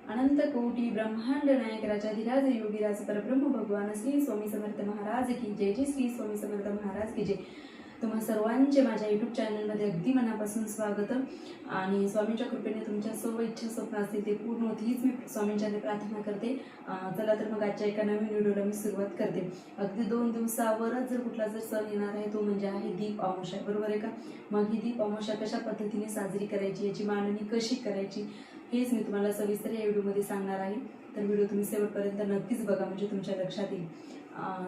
अनंत कोटी ब्रह्मांड नायक राजाधिराज योगीराज परब्रह्म भगवान श्री स्वामी समर्थ महाराज की जय. जय श्री स्वामी समर्थ महाराज की जय. तुम्हा सर्वांचे माझ्या यूट्यूब चॅनलमध्ये अगदी मनापासून स्वागत. आणि स्वामींच्या कृपेने तुमच्या सर्व इच्छा स्वप्न असतील ते पूर्ण होती हीच मी स्वामींच्या प्रार्थना करते. चला तर मग आजच्या एका नवीन व्हिडिओला मी सुरुवात करते. अगदी 2 दिवसावरच जर कुठला जर सण येणार आहे तो म्हणजे आहे दीप अमावस्या, बरोबर आहे का? मग ही दीप अमावस्या कशा पद्धतीने साजरी करायची, याची मांडणी कशी करायची, हेच मी तुम्हाला सविस्तर या व्हिडिओमध्ये सांगणार आहे. तर व्हिडिओ तुम्ही शेवटपर्यंत नक्कीच बघा, म्हणजे तुमच्या लक्षात येईल.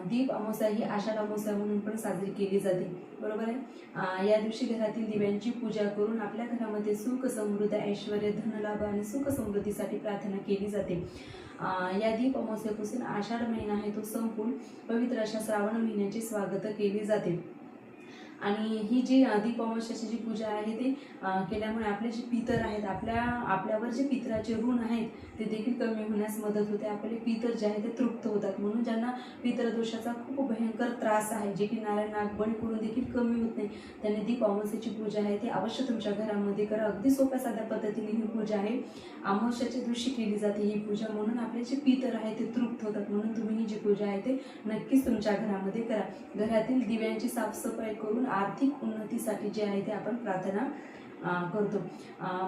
दीप अमावस्या ही आषाढ अमावस्या म्हणून पण साजरी केली जाते, बरोबर आहे. या दिवशी घरातील दिव्यांची पूजा करून आपल्या घरामध्ये सुख समृद्धी, ऐश्वर्य, धनलाभ आणि सुख समृद्धीसाठी प्रार्थना केली जाते. या दीप अमावस्येपासून आषाढ महिना आहे तो संपून पवित्र अशा श्रावण महिन्याचे स्वागत केले जाते. आणि ही जी दीप अमावस्याची जी पूजा आहे ते केल्यामुळे आपले जे पितर आहेत, आपल्यावर जे पितराचे ऋण आहेत ते देखील कमी होण्यास मदत होते. आपले पितर जे आहेत ते तृप्त होतात. म्हणून ज्यांना पितरदोषाचा खूप भयंकर त्रास आहे, जे की नारायण नाग बळी करून देखील कमी होत नाही, त्यांनी दीप अमावस्याची पूजा आहे ती अवश्य तुमच्या घरामध्ये करा. अगदी सोप्या साध्या पद्धतीने ही पूजा आहे अमावस्याच्या दिवशी केली जाते ही पूजा. म्हणून आपले जे पितर आहे ते तृप्त होतात. म्हणून तुम्ही ही जी पूजा आहे ते नक्कीच तुमच्या घरामध्ये करा. घरातील दिव्यांची साफसफाई करून आर्थिक उन्नतीसाठी जे आहे ते आपण प्रार्थना करतो.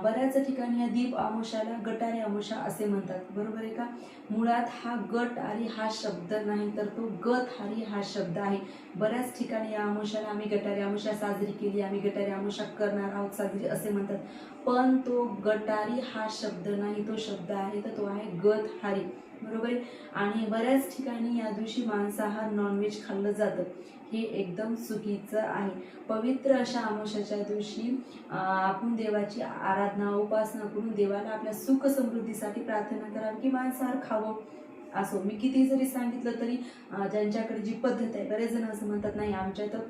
बऱ्याच ठिकाणी या दीप अमावस्याला गटारी अमावस्या असे म्हणतात, बरोबर आहे का? मुळात हा गट आणि हा शब्द नाही, तर तो गत हारी हा शब्द आहे. बऱ्याच ठिकाणी या अमावस्याला आम्ही गटारी अमावस्या साजरी केली, आम्ही गटारी अमावस्या करणार आहोत साजरी असे म्हणतात. पण तो गटारी हा शब्द नाही, तो शब्द आहे तर तो आहे गत हारी, बरोबर आहे. आणि बऱ्याच ठिकाणी या दिवशी मांसाहार नॉनव्हेज खाल्लं जातं, हे एकदम चुकीचं आहे. पवित्र अशा अमावस्याच्या दिवशी आपण देवाची आराधना उपासना करून देवाला आपल्या सुख समृद्धीसाठी प्रार्थना करावी की मांसाहार खावं. असो मी किती जरी सांगितलं तरी ज्यांच्याकडे जी पद्धत आहे, बरेच जण असं म्हणतात नाही आमच्या तर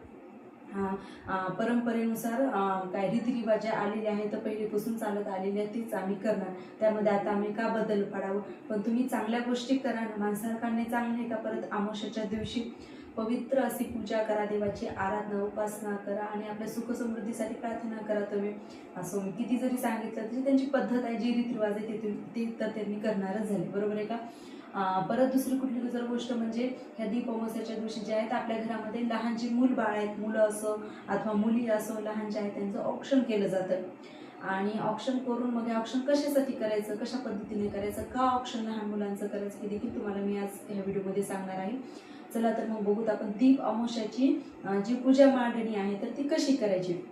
परंपरेनुसार काय रीतिरिवाज आलेले आहेत तर पहिलेपासून चालत आलेले आहेत तेच आम्ही करणार, त्यामध्ये आता आम्ही का बदल पाडावं. पण तुम्ही चांगल्या गोष्टी करा ना. मांसाहार खाणे चांगलं आहे का? परत अमावस्याच्या दिवशी पवित्र अशी पूजा करा, देवाची आराधना उपासना करा आणि आपल्या सुख समृद्धीसाठी प्रार्थना करा तुम्ही. असो मी किती जरी सांगितलं तरी त्यांची पद्धत आहे, जी रीतिरिवाज आहे ते तर त्यांनी करणारच झाले, बरोबर आहे का? परत दुसरी कुठली जर गोष्ट म्हणजे ह्या दीप अमावस्याच्या दिवशी जे आहेत आपल्या घरामध्ये लहान जी मूल बाळ आहेत, मुलं असो अथवा मुली असो, लहान जे आहेत त्यांचं ऑप्शन केलं जातं. आणि ऑप्शन करून मग हे ऑप्शन कशासाठी करायचं, कशा पद्धतीने करायचं, का ऑप्शन लहान मुलांचं करायचं हे देखील तुम्हाला मी आज ह्या व्हिडिओमध्ये सांगणार आहे. चला तर मग बघूत आपण दीप अमावस्याची जी पूजा मांडणी आहे तर ती कशी करायची.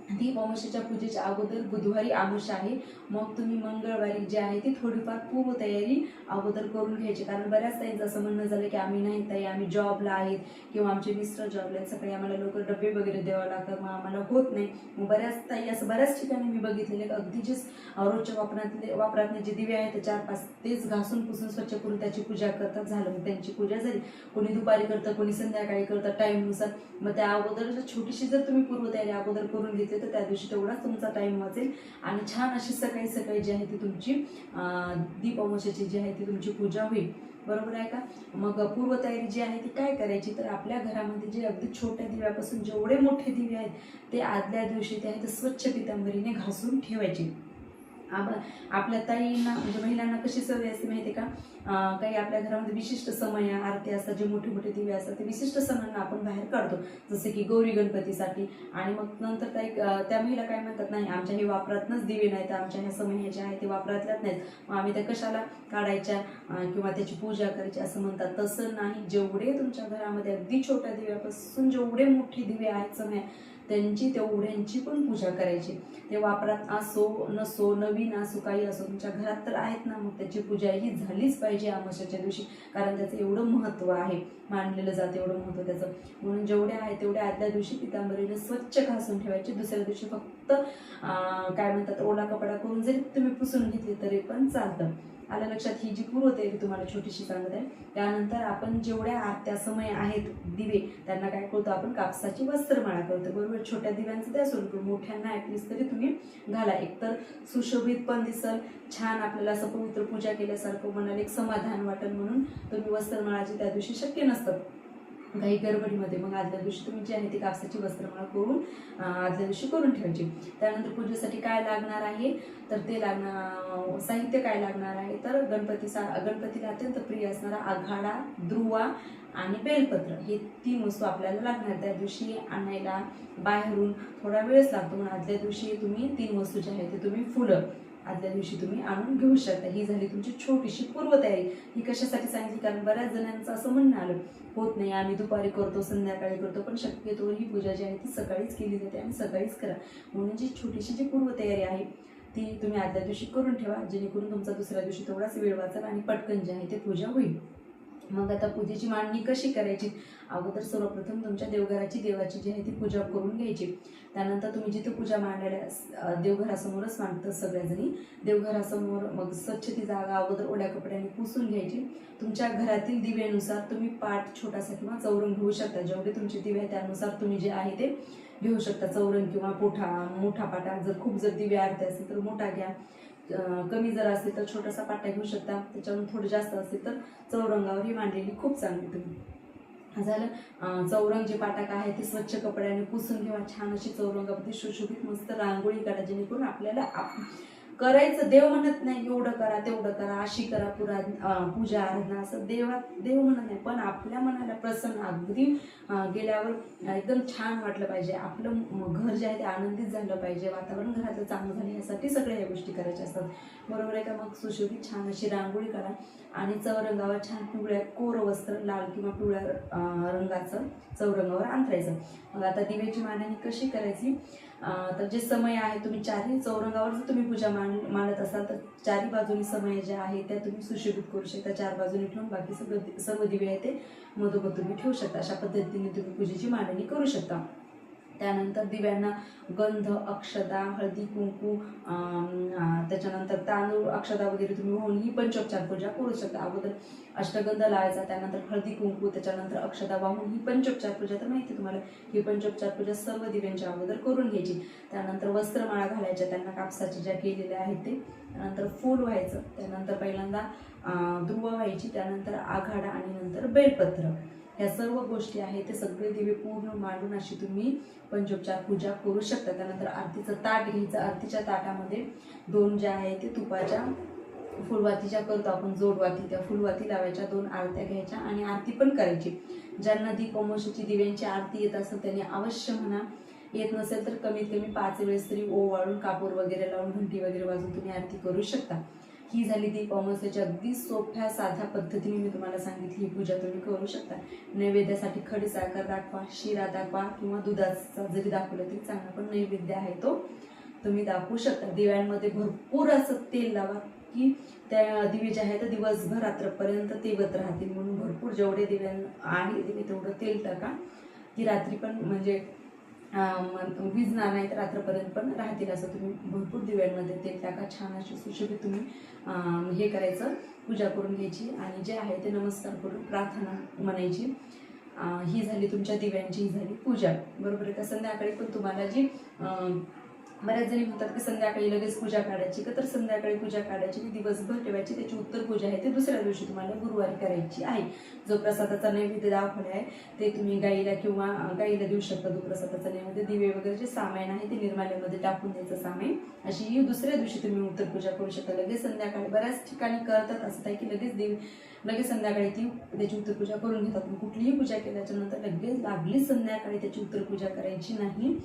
दीप अमावस्याच्या पूजेच्या अगोदर बुधवारी अमावस्या आहे, मग तुम्ही मंगळवारी जे आहे ती थोडीफार पूर्वतयारी अगोदर करून घ्यायची. कारण बऱ्याच ताईंचं असं म्हणणं झालं की आम्ही नाही ताई, आम्ही जॉबला आहेत किंवा आमचे मिस्टर जॉबला आहेत, सकाळी आम्हाला लवकर डबे वगैरे द्यावं लागतात, मग आम्हाला होत नाही. मग बऱ्याच ताई असं बऱ्याच ठिकाणी मी बघितलेले अगदी जे रोजच्या वापरातले जे दिवे आहेत ते 4-5 तेच घासून पुसून स्वच्छ करून त्याची पूजा करतात, झालं मग त्यांची पूजा झाली. कोणी दुपारी करतं, कोणी संध्याकाळी करतं टाईमनुसार. मग त्या अगोदर छोटीशी जर तुम्ही पूर्वतयारी अगोदर करून घेतली तर त्या दिवशी तेवढाच तुमचा टाइम वाचेल आणि छान अशी सकाळी सकाळी जी आहे ती तुमची दीप अमावस्याची जी आहे ती तुमची पूजा होईल, बरोबर आहे का? मग पूर्वतयारी जी आहे ती काय करायची, तर आपल्या घरामध्ये जे अगदी छोट्या दिव्यापासून जेवढे मोठे दिवे आहेत ते आदल्या दिवशी ते आहे ते स्वच्छ पितांबरीने घासून ठेवायचे. आपल्या ताईंना म्हणजे महिलांना कशी सवय असते माहिती आहे का? काही आपल्या घरामध्ये विशिष्ट समय आरती असतात, जे मोठे मोठे दिवे असतात ते विशिष्ट सणांना आपण बाहेर काढतो, जसे की गौरी गणपतीसाठी. आणि मग नंतर त्या महिला काय म्हणतात, नाही आमच्या हे वापरातनच दिवे नाहीत, आमच्या ह्या समय जे आहे ते वापरातल्याच नाहीत, मग आम्ही त्या कशाला काढायच्या किंवा त्याची पूजा करायची असं म्हणतात. तसं नाही, जेवढे तुमच्या घरामध्ये अगदी छोट्या दिव्यापासून जेवढे मोठे दिवे आहेत समय तेवढ्यांची पण पूजा करायची. ते वापरात असो नसो, नवीन असो काही असो, तुमच्या घरात तर आहेत ना, मग त्याची पूजा ही झालीच पाहिजे अमावस्याच्या दिवशी. कारण त्याचं एवढं महत्त्व आहे, मानलेलं जातं एवढं महत्त्व त्याचं. म्हणून जेवढे आहे तेवढे आदल्या दिवशी पितांबरीने स्वच्छ घासून ठेवायचे. दुसऱ्या दिवशी फक्त काय म्हणतात ओला कपडा करून जरी तुम्ही पुसून घेतली तरी पण चालतं. आलं लक्षात? ही जी पूर्वतयारी तुम्हाला छोटीशी सांगत आहे. त्यानंतर आपण जेवढ्या आरत्या समय आहेत दिवे त्यांना काय करतो आपण, कापसाची वस्त्रमाळा करतो, बरोबर? छोट्या दिव्यांचं द्या सोडून, मोठ्यांना ऍटलिस्ट तरी तुम्ही घाला. एकतर सुशोभित पण दिसल, छान आपल्याला असं पवित्र पूजा केल्यासारखं मनाला एक समाधान वाटेल, म्हणून तुम्ही वस्त्रमाळाची त्या दिवशी शक्य नसतं काही गडबडीमध्ये मग आदल्या दिवशी तुम्ही जी आहे ती कापसाची वस्त्रमाळा करून आदल्या दिवशी करून ठेवायची. त्यानंतर पूजेसाठी काय लागणार आहे तर ते लागणार साहित्य काय लागणार आहे तर गणपतीला अत्यंत प्रिय असणारा आघाडा, दुर्वा आणि बेलपत्र हे 3 वस्तू आपल्याला लागणार. त्या दिवशी आणायला बाहेरून थोडा वेळच लागतो, म्हणून आदल्या दिवशी तुम्ही 3 वस्तू ज्या आहेत ते तुम्ही फुलं आदल्या दिवशी तुम्ही आणून घेऊ शकता. ही झाली तुमची छोटीशी पूर्वतयारी. ही कशासाठी सांगितली कारण बऱ्याच जणांचं असं म्हणणं आलं होत नाही आम्ही दुपारी करतो, संध्याकाळी करतो, पण शक्यतो ही पूजा जी आहे ती सकाळीच केली जाते आणि सकाळीच करा. म्हणून जी छोटीशी जी पूर्वतयारी आहे ती तुम्ही आदल्या दिवशी करून ठेवा, जेणेकरून तुमचा दुसऱ्या दिवशी तेवढाच वेळ वाचेल आणि पटकन जी आहे ती पूजा होईल. मग आता पूजेची मांडणी कशी करायची, अगोदर सर्वप्रथम तुमच्या देवघराची देवाची जी आहे ती पूजा करून घ्यायची. त्यानंतर तुम्ही जिथे पूजा मांडलेल्या देवघरासमोरच मांडतात सगळ्याजणी. देवघरासमोर मग स्वच्छ ती जागा अगोदर ओल्या कपड्याने पुसून घ्यायची. तुमच्या घरातील दिव्यानुसार तुम्ही पाट छोटासा किंवा चौरंग घेऊ शकता. जेवढे तुमचे दिवे आहे त्यानुसार तुम्ही जे आहे ते घेऊ शकता. चौरंग किंवा मोठा पाटा, जर दिवे आरती असेल तर मोठा घ्या, कमी जर असेल तर छोटासा पाटा घेऊ शकता. त्याच्यावरून थोडं जास्त असेल तर चौरंगावर ही मांडलेली खूप चांगली. तुम्ही झालं चौरंग जे पाटाक आहे ते स्वच्छ कपड्याने पुसून घ्या. छान अशी चौरंगावरती सुशोभित मस्त रांगोळी काढा, जेणेकरून आपल्याला करायचं देव म्हणत नाही एवढं करा तेवढं करा अशी करा पूजा आराधना असं देव म्हणत नाही, पण आपल्या मनाला प्रसन्न अगदी गेल्यावर एकदम छान वाटलं पाहिजे. आपलं घर जे आहे ते आनंदित झालं पाहिजे, वातावरण घरातलं चांगलं झालं यासाठी सगळ्या या गोष्टी करायच्या असतात. बरोबर आहे का. मग सुशोभित छान अशी रांगोळी काढा आणि चौरंगावर छान पिवळ्या कोरं वस्त्र लाल किंवा पिवळ्या रंगाचं चौरंगावर अंथरायचं. मग आता दिव्याची मांडणी कशी करायची तर जे समय आहे तुम्ही चारही चौरंगावर जर तुम्ही पूजा मांडत असाल तर चारही बाजूनी समय जे आहे त्या तुम्ही सुशोभित करू शकता. 4 बाजूनी ठेवून बाकी सर्व दिवे आहे ते मधोमध तुम्ही ठेवू शकता. अशा पद्धतीने तुम्ही पूजेची मांडणी करू शकता. त्यानंतर दिव्यांना गंध, अक्षता, हळदी कुंकू, त्याच्यानंतर तांदूळ अक्षता वगैरे तुम्ही वाहून ही पंचोपचार पूजा करू शकता. अगोदर अष्टगंध लावायचा, त्यानंतर हळदी कुंकू, त्याच्यानंतर अक्षता वाहून ही पंचोपचार पूजा तर माहिती तुम्हाला. ही पंचोपचार पूजा सर्व दिव्यांच्या अगोदर करून घ्यायची. त्यानंतर वस्त्रमाळा घालायच्या त्यांना कापसाच्या ज्या केलेल्या आहेत ते. त्यानंतर फूल व्हायचं, त्यानंतर पहिल्यांदा दुर्वा व्हायची, त्यानंतर आघाडा आणि नंतर बेलपत्र. ह्या सर्व गोष्टी आहेत ते सगळे दिवे पूर्ण मांडून अशी तुम्ही पंचोपचार पूजा करू शकता. त्यानंतर आरतीचं ताट घ्यायचं. आरतीच्या ताटामध्ये 2 ज्या आहेत ते तुपाच्या फुलवाती ज्या करतो आपण जोडवाती, त्या फुलवाती लावायच्या, 2 आरत्या घ्यायच्या आणि आरती पण करायची. ज्यांना दीप अमावस्येची दिव्यांची आरती येत असेल त्यांनी अवश्य म्हणा, येत नसेल तर कमीत कमी 5 वेळेस तरी ओवाळून कापूर वगैरे लावून घंटी वगैरे वाजून तुम्ही आरती करू शकता. ही झाली दीप अमावस्येची अगदी सोप्या साध्या पद्धतीने मी तुम्हाला सांगितली ही पूजा तुम्ही करू शकता. नैवेद्यासाठी खडी साखर दाखवा, शिरा दाखवा किंवा दुधाचा जरी दाखवलं तरी चांगला, पण नैवेद्य आहे तो तुम्ही दाखवू शकता. दिव्यांमध्ये भरपूर असं तेल लावा की त्या दिवे जे आहेत दिवसभर रात्रपर्यंत तेवत राहतील. म्हणून भरपूर जेवढे दिव्यां आहे दिवे तेवढं तेल टाका की रात्री पण म्हणजे विजणार नाही तर रात्रपर्यंत पण राहतील. असं तुम्ही भरपूर दिव्यांमध्ये तेल टाका. छान अशी सुशोभित तुम्ही हे करायचं, पूजा करून घ्यायची आणि जे आहे ते नमस्कार करून प्रार्थना म्हणायची. ही झाली तुमच्या दिव्यांची, ही झाली पूजा. बरोबर आहे का. संध्याकाळी पण तुम्हाला जी बऱ्याच जणी म्हणतात की संध्याकाळी लगेच पूजा काढायची का, तर संध्याकाळी पूजा काढायची आणि दिवसभर ठेवायची. त्याची उत्तर पूजा आहे ते दुसऱ्या दिवशी तुम्हाला गुरुवारी करायची आहे. जो प्रसादाचा नैवेद्य दाखवला आहे ते तुम्ही गाईला किंवा गाईला देऊ शकता. जो प्रसादाचा नैवेद्य दिवे वगैरे जे सामान आहे ते निर्माल्यामध्ये टाकून द्यायचं सामान. अशी ही दुसऱ्या दिवशी तुम्ही उत्तर पूजा करू शकता. लगेच संध्याकाळी बऱ्याच ठिकाणी करतात असं आहे की लगेच संध्याकाळी ती त्याची उत्तर पूजा करून घेतात. कुठलीही पूजा केल्याच्या नंतर लागलीच संध्याकाळी त्याची उत्तर पूजा करायची नाही,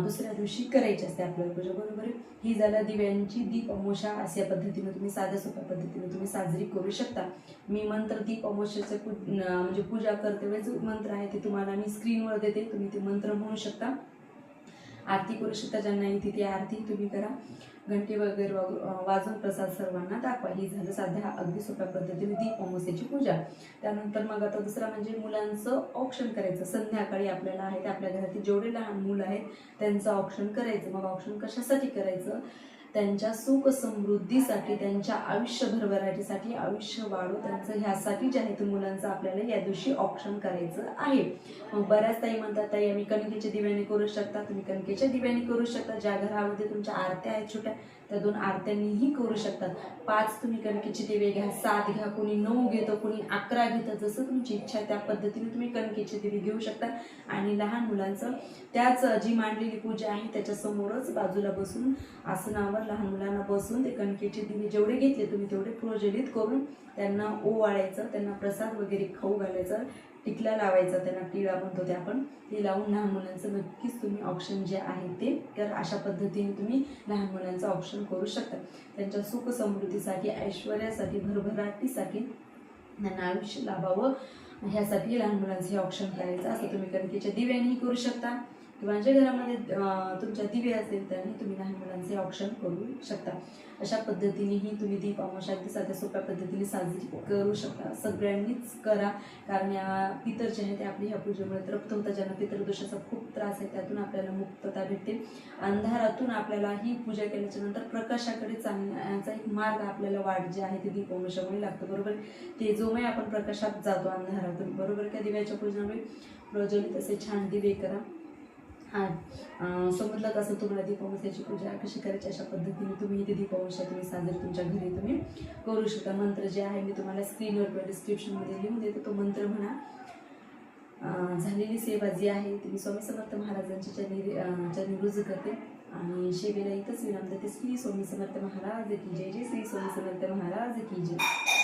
दुसऱ्या दिवशी करायची असते आपल्याला पूजा. बरोबर आहे. ही झाल्या दिव्यांची दीप अमावस्या. अशा पद्धतीने तुम्ही साध्या सोप्या पद्धतीने तुम्ही साजरी करू शकता. मी मंत्र दीप अमावस्येचं म्हणजे पूजा करते वेळेस जो मंत्र आहे ते तुम्हाला मी स्क्रीनवर देते, तुम्ही ते मंत्र म्हणू शकता. आरती करू शकता. ज्यांना येते ती आरती तुम्ही करा. घंटी वगैरे वाजून प्रसाद सर्वांना दाखवा. ही झालं साध्या अगदी सोप्या पद्धतीने दीप अमावस्येची पूजा. त्यानंतर मग आता दुसरा म्हणजे मुलांचं औक्षण करायचं. संध्याकाळी आपल्याला आहे ते आपल्या घरातील जेवढे लहान मुलं आहेत त्यांचं औक्षण करायचं. मग औक्षण कशासाठी करायचं, त्यांच्या सुख समृद्धीसाठी, त्यांच्या आयुष्य भरभराटीसाठी, आयुष्य वाढो त्यांचं, ह्यासाठी जे आहे ते मुलांचं आपल्याला या दिवशी औक्षण करायचं आहे. मग बऱ्याच ताई म्हणतात ताई आम्ही कणकेच्या दिव्याने करू शकता. तुम्ही कणकेच्या दिव्याने करू शकता. ज्या घरामध्ये तुमच्या आरत्या आहेत छोट्या त्या 2 आरत्यांनीही करू शकतात. 5 तुम्ही कणकेचे दिवे घ्या, 7 घ्या, कोणी 9 घेतं, कोणी 11 घेतं, जसं तुमची इच्छा आहे त्या पद्धतीने तुम्ही कणकेचे दिवे घेऊ शकता. आणि लहान मुलांचं त्याच जी मांडलेली पूजा आहे त्याच्यासमोरच बाजूला बसून आसनावर लहान मुलांना बसून ते कणकेचे दिवे जेवढे घेतले तुम्ही तेवढे प्रज्वलित करून त्यांना ओवाळायचं, त्यांना प्रसाद वगैरे खाऊ घालायचं, टिकला लावायचा, त्यांना टिळा म्हणतो ते आपण, ते लावून लहान मुलांचं नक्कीच तुम्ही ऑप्शन जे आहे ते तर अशा पद्धतीने तुम्ही लहान मुलांचं ऑप्शन करू शकता. त्यांच्या सुख समृद्धीसाठी, ऐश्वर्यासाठी, भरभराटीसाठी, त्यांना आयुष्य लाभावं ह्यासाठी लहान मुलांचं हे ऑप्शन करायचं असं तुम्ही कणकेच्या दिव्यानेही करू शकता किंवा ज्या घरामध्ये तुमच्या दिवे असेल त्याने तुम्ही लहान मुलांचे ऑप्शन करू शकता. अशा पद्धतीनेही तुम्ही दीप अमावस्या अगदी साध्या सोप्या पद्धतीने साजरी करू शकता. सगळ्यांनीच करा, कारण या पितर जे आहे ते आपली ह्या पूजेमुळे तृप्त होतात. ज्यांना पितृदोषाचा खूप त्रास आहे त्यातून आपल्याला मुक्तता भेटते. अंधारातून आपल्याला ही पूजा केल्याच्या नंतर प्रकाशाकडे चालण्याचा एक मार्ग आपल्याला वाट जे आहे ते दीप अमावस्यामुळे लागतं, बरोबर. ते जोमय आपण प्रकाशात जातो अंधारातून, बरोबर. त्या दिव्याच्या पूजनामुळे प्रज्वलित असे छान दिवे करा. समजलं कसं तुम्हाला दीप अमावस्याची पूजा कशी करायची अशा पद्धतीने तुम्ही इथे दीप अमावस्या तुम्ही साजरी तुमच्या घरी तुम्ही करू शकता. मंत्र जे आहे मी तुम्हाला स्क्रीनवर किंवा डिस्क्रिप्शनमध्ये लिहून देतो, तो मंत्र म्हणा. झालेली सेवा जी आहे ती मी स्वामी समर्थ महाराजांची चरणी रुजू करते आणि सेवेला इथंच विराम देते. श्री स्वामी समर्थ महाराज की जय. जय श्री स्वामी समर्थ महाराज की जय.